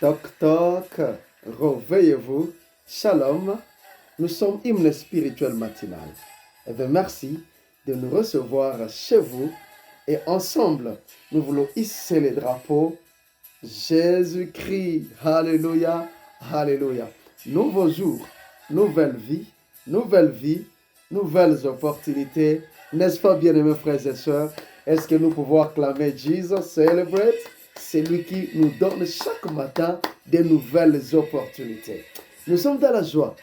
Toc toc, réveillez-vous. Shalom, nous sommes hymne spirituel matinal. Et bien, merci de nous recevoir chez vous et ensemble, nous voulons hisser les drapeaux. Jésus-Christ, Alléluia, Alléluia. Nouveau jour, nouvelle vie, nouvelles opportunités. N'est-ce pas, bien-aimés frères et sœurs? Est-ce que nous pouvons acclamer Jesus, celebrate? C'est lui qui nous donne chaque matin de nouvelles opportunités. Nous sommes dans la joie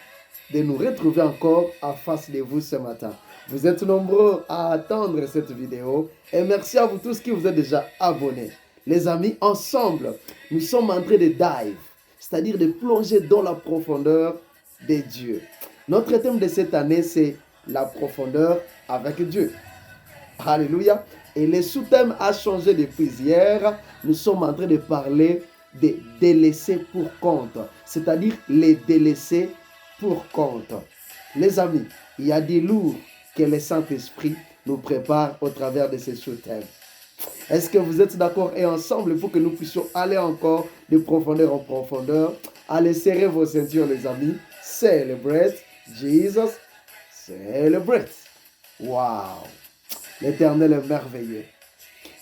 de nous retrouver encore en face de vous ce matin. Vous êtes nombreux à attendre cette vidéo et merci à vous tous qui vous êtes déjà abonnés. Les amis, ensemble, nous sommes en train de dive, c'est-à-dire de plonger dans la profondeur de Dieu. Notre thème de cette année, c'est la profondeur avec Dieu. Alléluia. Et le sous-thème a changé depuis hier. Nous sommes en train de parler des délaissés pour compte, c'est-à-dire les délaissés pour compte. Les amis, il y a des lourds que le Saint-Esprit nous prépare au travers de ces sous-thèmes. Est-ce que vous êtes d'accord? Et ensemble, il faut que nous puissions aller encore de profondeur en profondeur. Allez, serrez vos ceintures, les amis. Celebrate Jesus. Celebrate. Wow. L'Éternel est merveilleux.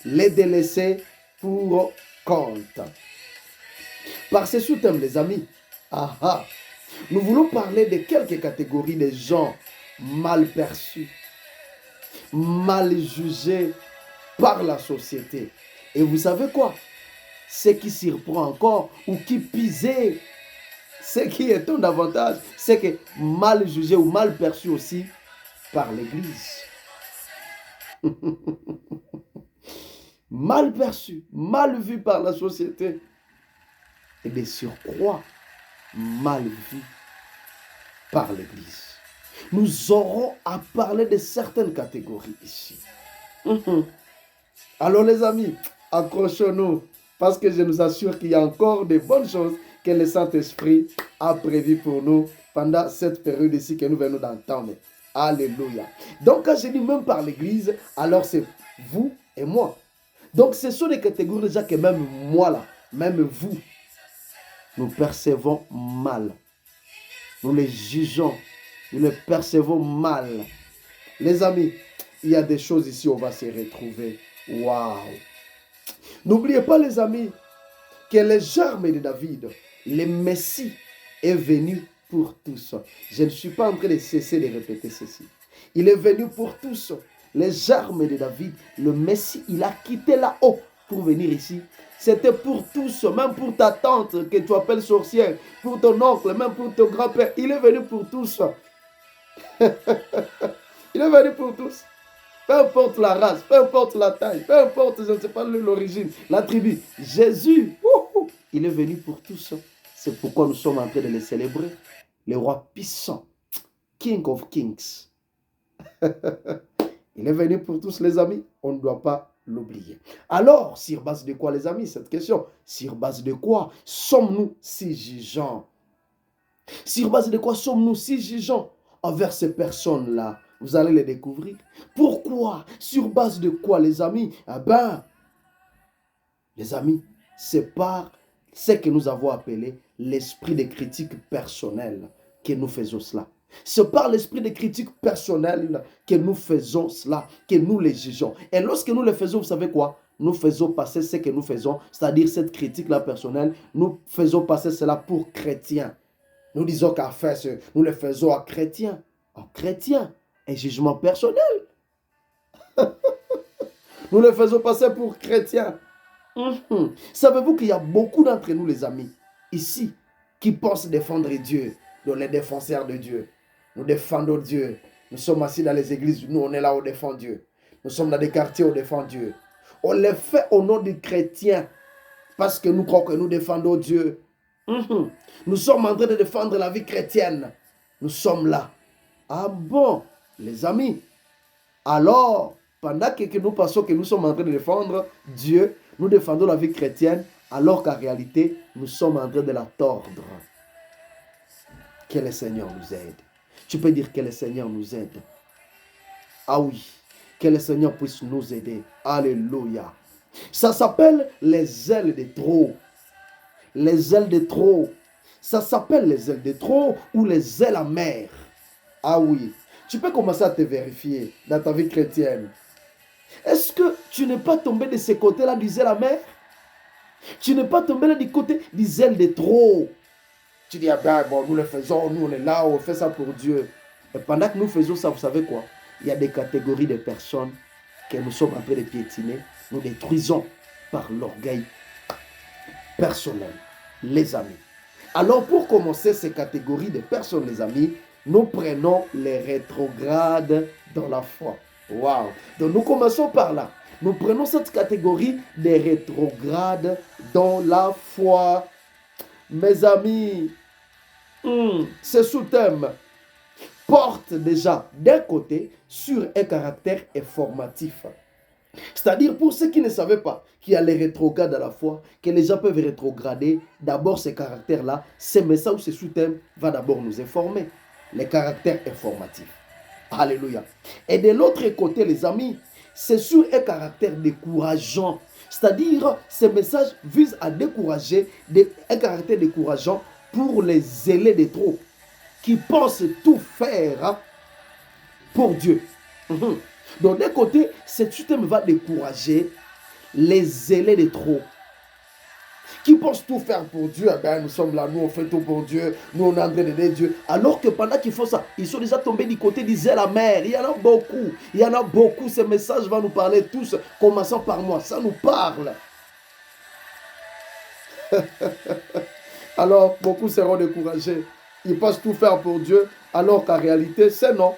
Les délaissés pour compte. Par ces sous-thèmes, les amis, nous voulons parler de quelques catégories de gens mal perçus, mal jugés par la société. Et vous savez quoi? Ce qui surprend encore ou qui pisait, ce qui étonne davantage, c'est que mal jugé ou mal perçu aussi par l'Église. Mal perçu, mal vu par la société et de surcroît mal vu par l'Église. Nous aurons à parler de certaines catégories ici. Alors les amis, accrochons-nous parce que je nous assure qu'il y a encore de bonnes choses que le Saint-Esprit a prévues pour nous pendant cette période ici que nous venons d'entendre. Alléluia. Donc quand je dis même par l'Église, alors c'est vous et moi. Donc ce sont des catégories déjà que même moi là, même vous, nous percevons mal. Nous les jugeons, nous les percevons mal. Les amis, il y a des choses ici où on va se retrouver. Waouh! N'oubliez pas les amis, que les germes de David, le Messie est venu pour tous. Je ne suis pas en train de cesser de répéter ceci. Il est venu pour tous. Les germes de David, le Messie, il a quitté là-haut pour venir ici. C'était pour tous, même pour ta tante que tu appelles sorcière, pour ton oncle, même pour ton grand-père. Il est venu pour tous. Il est venu pour tous. Peu importe la race, peu importe la taille, peu importe, je ne sais pas l'origine, la tribu. Jésus, il est venu pour tous. C'est pourquoi nous sommes en train de le célébrer. Le roi puissant, King of Kings. Il est venu pour tous les amis. On ne doit pas l'oublier. Alors, sur base de quoi les amis, cette question? Sur base de quoi sommes-nous si jugeants? Sur base de quoi sommes-nous si jugeants envers ces personnes-là? Vous allez les découvrir. Pourquoi? Sur base de quoi, les amis? Eh bien, les amis, c'est par ce que nous avons appelé l'esprit de critique personnelle que nous faisons cela. C'est par l'esprit de critique personnelle que nous faisons cela, que nous les jugeons. Et lorsque nous le faisons, vous savez quoi? Nous faisons passer ce que nous faisons, c'est-à-dire cette critique-là personnelle, nous faisons passer cela pour chrétiens. Nous disons qu'à faire ce, nous le faisons à chrétiens. En chrétien, un jugement personnel. Nous le faisons passer pour chrétiens. Savez-vous qu'il y a beaucoup d'entre nous, les amis, ici, qui pensent défendre Dieu, donc les défenseurs de Dieu. Nous défendons Dieu. Nous sommes assis dans les églises, nous on est là, on défend Dieu. Nous sommes dans des quartiers, on défend Dieu. On le fait au nom des chrétiens, parce que nous croyons que nous défendons Dieu. Nous sommes en train de défendre la vie chrétienne. Nous sommes là. Ah bon, les amis. Alors, pendant que nous pensons que nous sommes en train de défendre Dieu, nous défendons la vie chrétienne, alors qu'en réalité, nous sommes en train de la tordre. Que le Seigneur nous aide. Tu peux dire que le Seigneur nous aide. Ah oui, que le Seigneur puisse nous aider. Alléluia. Ça s'appelle les ailes de trop. Les ailes de trop. Ça s'appelle les ailes de trop ou les ailes amères. Ah oui. Tu peux commencer à te vérifier dans ta vie chrétienne. Est-ce que tu n'es pas tombé de ce côté-là du zèle amer? Tu n'es pas tombé là du côté du zèle de trop. Tu dis, ah ben, bon, nous le faisons, nous on est là, on fait ça pour Dieu. Et pendant que nous faisons ça, vous savez quoi? Il y a des catégories de personnes que nous sommes en train de piétiner. Nous détruisons par l'orgueil personnel, les amis. Alors pour commencer ces catégories de personnes, les amis, nous prenons les rétrogrades dans la foi. Waouh! Donc nous commençons par là. Nous prenons cette catégorie des rétrogrades dans la foi. Mes amis, ce sous-thème porte déjà d'un côté sur un caractère informatif. C'est-à-dire pour ceux qui ne savaient pas qu'il y a les rétrogrades à la foi, que les gens peuvent rétrograder, d'abord ces caractères-là, ces messages ou ces sous-thèmes va d'abord nous informer. Les caractères informatifs. Alléluia. Et de l'autre côté, les amis, c'est sur un caractère décourageant. C'est-à-dire, ces messages visent à décourager, un caractère décourageant pour les zélés de trop, qui pensent tout faire pour Dieu. Donc d'un côté, ce système va décourager les zélés de trop, qui pensent tout faire pour Dieu. Eh bien, nous sommes là, nous on fait tout pour Dieu, nous on est en train d'aider Dieu. Alors que pendant qu'ils font ça, ils sont déjà tombés du côté du zèle amer. Il y en a beaucoup, il y en a beaucoup. Ce message va nous parler tous, commençant par moi, ça nous parle. Alors, beaucoup seront découragés. Ils pensent tout faire pour Dieu, alors qu'en réalité, c'est non.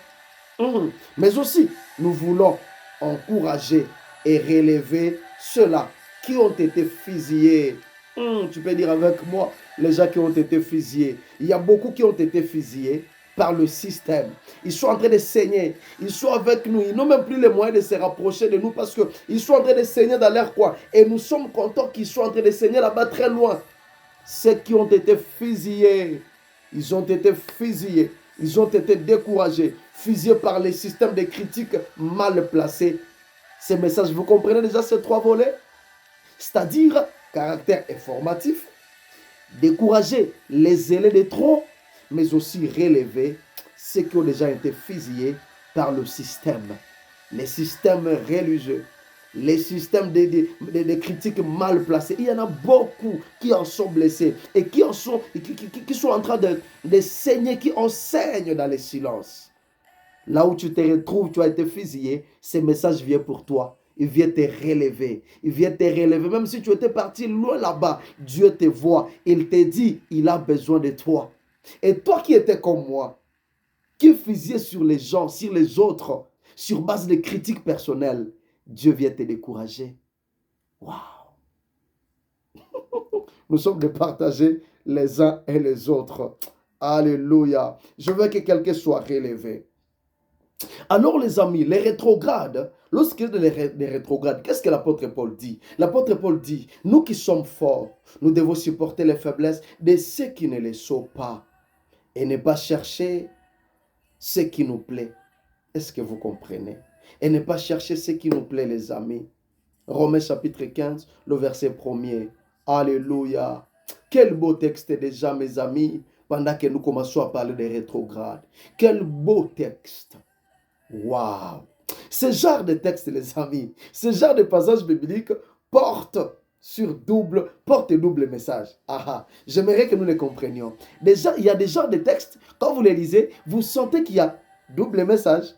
Mais aussi, nous voulons encourager et relever ceux-là qui ont été fusillés. Tu peux dire avec moi, les gens qui ont été fusillés. Il y a beaucoup qui ont été fusillés par le système. Ils sont en train de saigner. Ils sont avec nous. Ils n'ont même plus les moyens de se rapprocher de nous parce qu'ils sont en train de saigner dans leur coin. Et nous sommes contents qu'ils soient en train de saigner là-bas très loin. Ceux qui ont été fusillés, ils ont été fusillés. Ils ont été découragés, fusillés par les systèmes de critiques mal placés. Ces messages, vous comprenez déjà ces trois volets? C'est-à-dire, caractère informatif, décourager les zélés de trop, mais aussi relever ceux qui ont déjà été fusillés par le système. Les systèmes religieux, les systèmes de critiques mal placés. Il y en a beaucoup qui en sont blessés et qui sont en train de saigner, qui enseignent dans le silence. Là où tu te retrouves, tu as été fusillé, ce message vient pour toi. Il vient te relever. Il vient te relever. Même si tu étais parti loin là-bas, Dieu te voit. Il te dit, il a besoin de toi. Et toi qui étais comme moi, qui fusillais sur les gens, sur les autres, sur base de critiques personnelles, Dieu vient te décourager. Waouh! Nous sommes départagés les uns et les autres. Alléluia. Je veux que quelqu'un soit relevé. Alors les amis, les rétrogrades, lorsqu'il y a des rétrogrades, qu'est-ce que l'apôtre Paul dit? L'apôtre Paul dit, nous qui sommes forts, nous devons supporter les faiblesses de ceux qui ne les sont pas et ne pas chercher ce qui nous plaît. Est-ce que vous comprenez? Et ne pas chercher ce qui nous plaît, les amis. Romains chapitre 15, le verset 1er. Alléluia. Quel beau texte déjà, mes amis, pendant que nous commençons à parler des rétrogrades. Quel beau texte. Waouh! Ce genre de texte, les amis, ce genre de passage biblique porte double message. J'aimerais que nous les comprenions. Déjà, il y a des genres de textes, quand vous les lisez, vous sentez qu'il y a double message.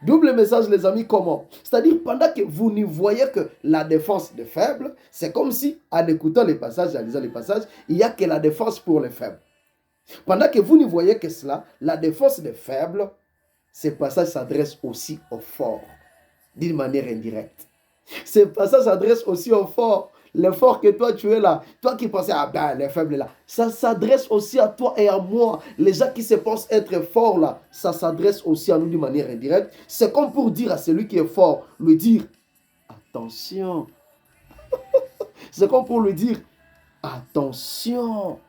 Double message, les amis, comment? C'est-à-dire, pendant que vous n'y voyez que la défense des faibles, c'est comme si, en écoutant les passages, en lisant les passages, il n'y a que la défense pour les faibles. Pendant que vous n'y voyez que cela, la défense des faibles, ce passage s'adresse aussi aux forts, d'une manière indirecte. Ce passage s'adresse aussi aux forts. Les forts que toi tu es là, toi qui pensais, les faibles là, ça s'adresse aussi à toi et à moi. Les gens qui se pensent être forts là, ça s'adresse aussi à nous d'une manière indirecte. C'est comme pour dire à celui qui est fort, lui dire, attention. C'est comme pour lui dire, attention.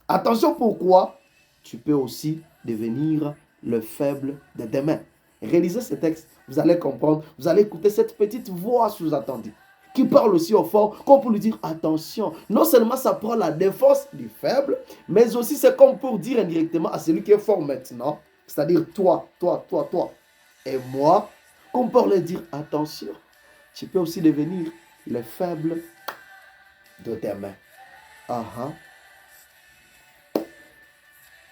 Attention pourquoi? Tu peux aussi devenir le faible de demain. Réalisez ce texte, vous allez comprendre, vous allez écouter cette petite voix sous-attendue qui parle aussi au fort, comme pour lui dire attention. Non seulement ça prend la défense du faible, mais aussi c'est comme pour dire indirectement à celui qui est fort maintenant, c'est-à-dire toi, et moi, comme pour leur dire attention, tu peux aussi devenir le faible de demain. Ah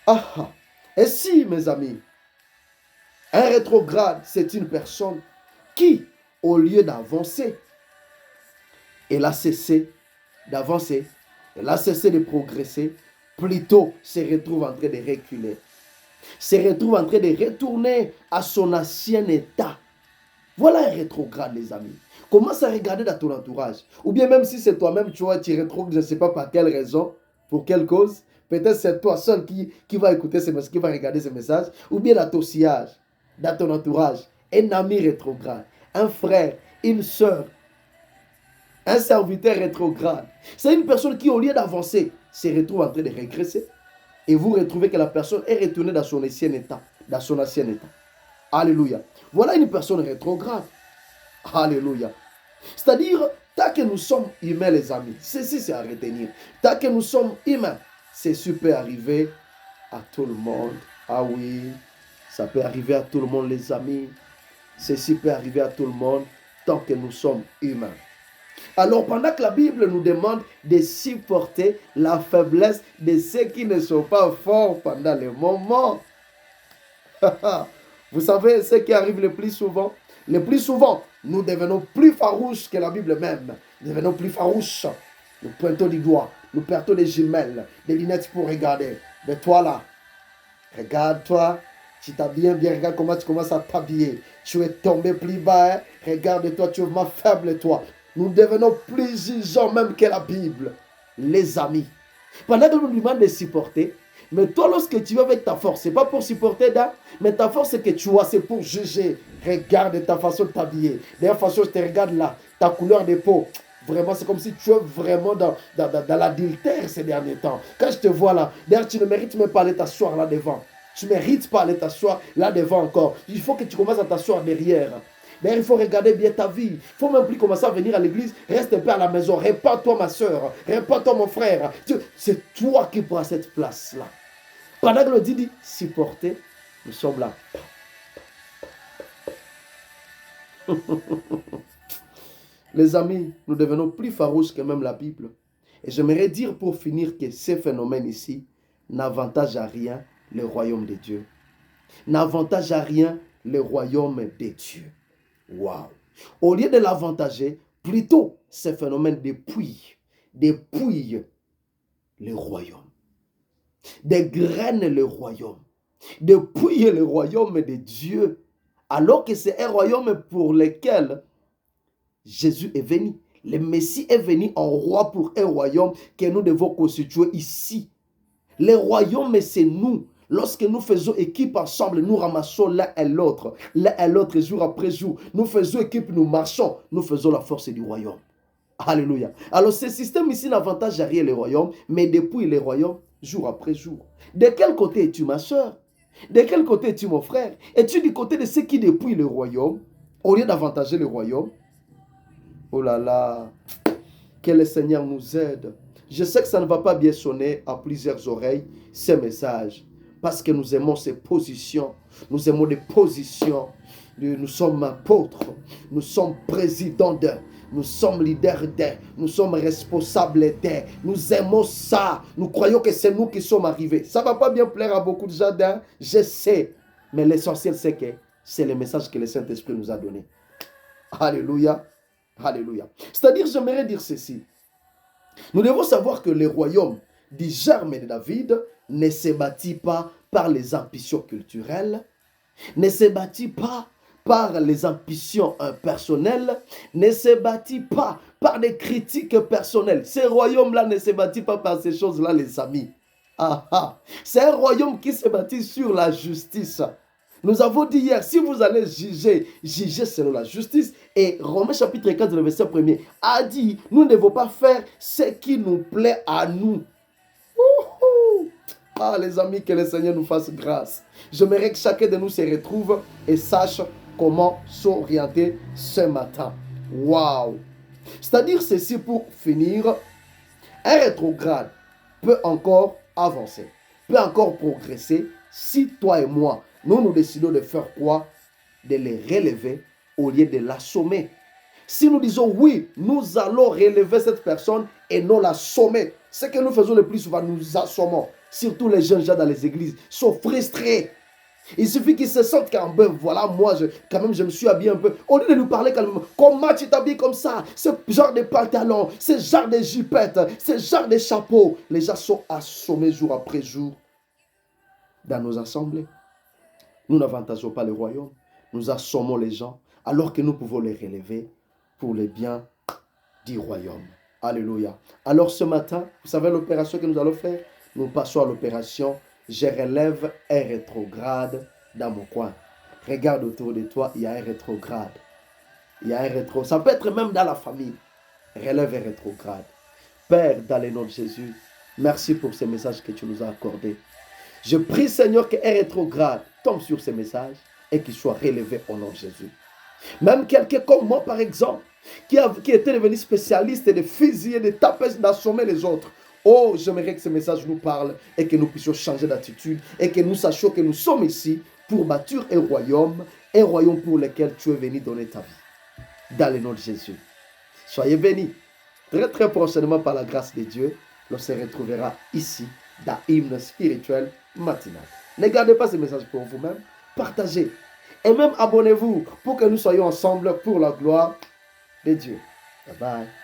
ah. Et si, mes amis, un rétrograde, c'est une personne qui, au lieu d'avancer, elle a cessé d'avancer, elle a cessé de progresser, plutôt se retrouve en train de reculer, se retrouve en train de retourner à son ancien état. Voilà un rétrograde, les amis. Commence à regarder dans ton entourage. Ou bien même si c'est toi-même, tu vois, tu rétrogrades, je ne sais pas par quelle raison, pour quelle cause. Peut-être c'est toi seul qui va écouter ces messages, qui va regarder ces messages. Ou bien dans ton sillage, dans ton entourage. Un ami rétrograde, un frère, une soeur, un serviteur rétrograde. C'est une personne qui, au lieu d'avancer, se retrouve en train de régresser. Et vous retrouvez que la personne est retournée dans son ancien état. Dans son ancien état. Alléluia. Voilà une personne rétrograde. Alléluia. C'est-à-dire, tant que nous sommes humains, les amis, ceci c'est à retenir. Tant que nous sommes humains, ceci peut arriver à tout le monde. Ah oui, ça peut arriver à tout le monde, les amis. Ceci peut arriver à tout le monde tant que nous sommes humains. Alors, pendant que la Bible nous demande de supporter la faiblesse de ceux qui ne sont pas forts pendant les moments. Vous savez ce qui arrive le plus souvent? Le plus souvent, nous devenons plus farouches que la Bible même. Nous devenons plus farouches. Nous pointons du doigt. Nous perdons des jumelles, des lunettes pour regarder. Mais toi là, regarde-toi. Tu t'habilles bien, regarde comment tu commences à t'habiller. Tu es tombé plus bas. Hein? Regarde-toi, tu es ma faible toi. Nous devenons plus jugeants même que la Bible. Les amis. Pendant que nous nous demandons de supporter, mais toi, lorsque tu vas avec ta force, ce n'est pas pour supporter, mais ta force, c'est que tu as, c'est pour juger. Regarde ta façon de t'habiller. De la façon, je te regarde là, ta couleur de peau. Vraiment, c'est comme si tu es vraiment dans l'adultère ces derniers temps. Quand je te vois là, d'ailleurs, tu ne mérites même pas aller t'asseoir là devant. Tu ne mérites pas aller t'asseoir là devant encore. Il faut que tu commences à t'asseoir derrière. D'ailleurs, il faut regarder bien ta vie. Il ne faut même plus commencer à venir à l'église. Reste un peu à la maison. Répands-toi, ma soeur. Répands-toi, mon frère. C'est toi qui prends cette place-là. Pendant que le dit supporter, nous sommes là. Les amis, nous devenons plus farouches que même la Bible. Et j'aimerais dire pour finir que ces phénomènes ici n'avantagent à rien le royaume de Dieu. N'avantage à rien le royaume de Dieu. Waouh! Au lieu de l'avantager, plutôt ces phénomènes dépouillent le royaume. Dégrainent le royaume. Dépouillent le royaume de Dieu. Alors que c'est un royaume pour lequel Jésus est venu. Le Messie est venu en roi pour un royaume que nous devons constituer ici. Le royaume, c'est nous. Lorsque nous faisons équipe ensemble, nous ramassons l'un et l'autre jour après jour. Nous faisons équipe, nous marchons, nous faisons la force du royaume. Alléluia. Alors ce système ici n'avantage à rien le royaume, mais depuis le royaume, jour après jour. De quel côté es-tu, ma soeur? De quel côté es-tu, mon frère? Es-tu du côté de ceux qui dépouillent le royaume, au lieu d'avantager le royaume? Oh là là, que le Seigneur nous aide. Je sais que ça ne va pas bien sonner à plusieurs oreilles, ces messages. Parce que nous aimons ces positions. Nous aimons des positions. Nous sommes apôtres. Nous sommes présidents de. Nous sommes leaders de. Nous sommes responsables de. Nous aimons ça. Nous croyons que c'est nous qui sommes arrivés. Ça ne va pas bien plaire à beaucoup de gens. Je sais. Mais l'essentiel, c'est que c'est le message que le Saint-Esprit nous a donné. Alléluia. Alléluia. C'est-à-dire, j'aimerais dire ceci. Nous devons savoir que le royaume du germe de David ne se bâtit pas par les ambitions culturelles, ne se bâtit pas par les ambitions personnelles, ne se bâtit pas par des critiques personnelles. Ce royaume-là ne se bâtit pas par ces choses-là, les amis. C'est un royaume qui se bâtit sur la justice. Nous avons dit hier, si vous allez juger, jugez selon la justice. Et Romains chapitre 4, le verset 1er, a dit, nous ne devons pas faire ce qui nous plaît à nous. Ah les amis, que le Seigneur nous fasse grâce. J'aimerais que chacun de nous se retrouve et sache comment s'orienter ce matin. Waouh! C'est-à-dire ceci pour finir, un rétrograde peut encore avancer, peut encore progresser si toi et moi, nous décidons de faire quoi? De les relever au lieu de l'assommer. Si nous disons oui, nous allons relever cette personne et non l'assommer, ce que nous faisons le plus souvent, nous assommons. Surtout les jeunes gens dans les églises sont frustrés. Il suffit qu'ils se sentent quand même, voilà, moi, quand même, je me suis habillé un peu. Au lieu de nous parler calmement, comment tu t'habilles comme ça? Ce genre de pantalon, ce genre de jupettes, ce genre de chapeaux. Les gens sont assommés jour après jour dans nos assemblées. Nous n'avantageons pas le royaume. Nous assommons les gens alors que nous pouvons les relever pour le bien du royaume. Alléluia. Alors ce matin, vous savez l'opération que nous allons faire? Nous passons à l'opération je relève un rétrograde dans mon coin. Regarde autour de toi, il y a un rétrograde. Il y a un rétrograde. Ça peut être même dans la famille. Relève un rétrograde. Père, dans le nom de Jésus, merci pour ce message que tu nous as accordé. Je prie, Seigneur, qu'un rétrograde tombe sur ce message et qu'il soit relevé au nom de Jésus. Même quelqu'un comme moi, par exemple, qui était devenu spécialiste de fusiller, de taper, d'assommer les autres. Oh, j'aimerais que ce message nous parle et que nous puissions changer d'attitude et que nous sachions que nous sommes ici pour bâtir un royaume pour lequel tu es venu donner ta vie. Dans le nom de Jésus. Soyez bénis. Très très prochainement par la grâce de Dieu, l'on se retrouvera ici dans Hymne spirituel matinal. Ne gardez pas ce message pour vous-même. Partagez. Et même abonnez-vous pour que nous soyons ensemble pour la gloire de Dieu. Bye bye.